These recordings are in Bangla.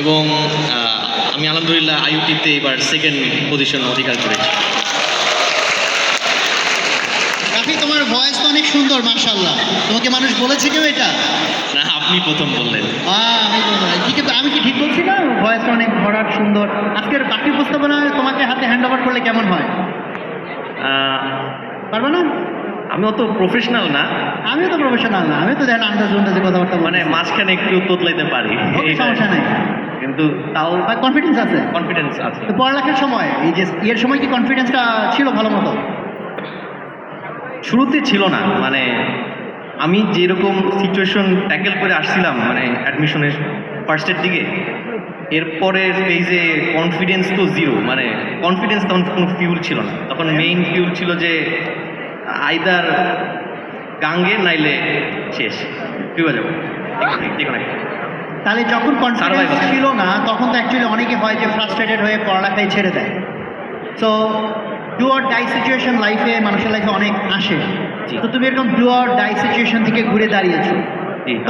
এবং আমি আলহামদুলিল্লাহ আইইউটিতে এবার সেকেন্ড পজিশন অধিকার করেছি। রাফি, তোমার ভয়েস তো অনেক সুন্দর, মাশাআল্লাহ। তোমাকে মানুষ বলেছে কেউ এটা? না, আপনি প্রথম বললেন। আমি কি ঠিক বলছি না? ভয়েসটা অনেক ভরাট, সুন্দর। আজকের বাকি উপস্থাপনা তোমাকে হাতে হ্যান্ড ওভার করলে কেমন হয়? পারবে না? আমি অত প্রফেশনাল না, আমিও তো প্রফেশনাল না, আমি তো দেখেন আন্দাজ আন্দাজে কথাবার্তা মানে মাঝখানে একটু তোতলাইতে পারি, এই সমস্যা নাই, কিন্তু তাও কনফিডেন্স আছে। কনফিডেন্স আছে। তো পড়ালেখার সময় এই যে এর সময় কি কনফিডেন্সটা ছিল ভালো মতো? শুরুতে ছিল না, মানে আমি যেরকম সিচুয়েশন ট্যাকেল করে আসছিলাম, মানে অ্যাডমিশনের ফার্স্টের দিকে, এরপরে ফেজে কনফিডেন্স তো জিরো, মানে কনফিডেন্স তখন কোনো ফিউল ছিল না। তখন মেইন ফিউল ছিল যে আইদার গাঙ্গে নাইলে শেষ, ডুবে যাবো দেখুন। তাহলে যখন কনফিডেন্স ছিল না তখন তো অ্যাকচুয়ালি অনেকে হয় যে ফ্রাস্ট্রেটেড হয়ে পড়ালেখায় ছেড়ে দেয়। So do or die situation লাইফে, মানুষের লাইফে অনেক আসে। তো তুমি এরকম ডু অর ডাই সিচুয়েশন থেকে ঘুরে দাঁড়িয়েছো,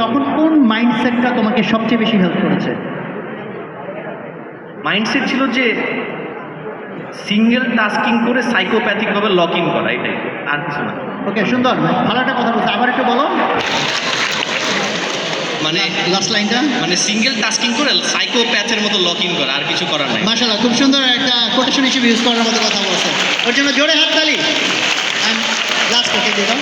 তখন কোন মাইন্ডসেটটা তোমাকে সবচেয়ে বেশি হেল্প করেছে? মাইন্ডসেট ছিল যে সিঙ্গেল টাস্কিং করে সাইকোপ্যাথিকভাবে লক ইন করা, এটাই, আর কিছু না। ওকে, সুন্দর, ভালো একটা কথা বলছো, আবার একটু বলো। মানে লাস্ট লাইনটা, মানে সিঙ্গেল টাস্কিং করে সাইকোপ্যাথের মতো লক ইন করা, আর কিছু করার নাই। মাশাআল্লাহ, খুব সুন্দর একটা কোটেশন হিসেবে ইউজ করার মতো কথা বলছো। ওর জন্য জোরে হাততালি। লাস্ট ওকে দিয়ে দাও।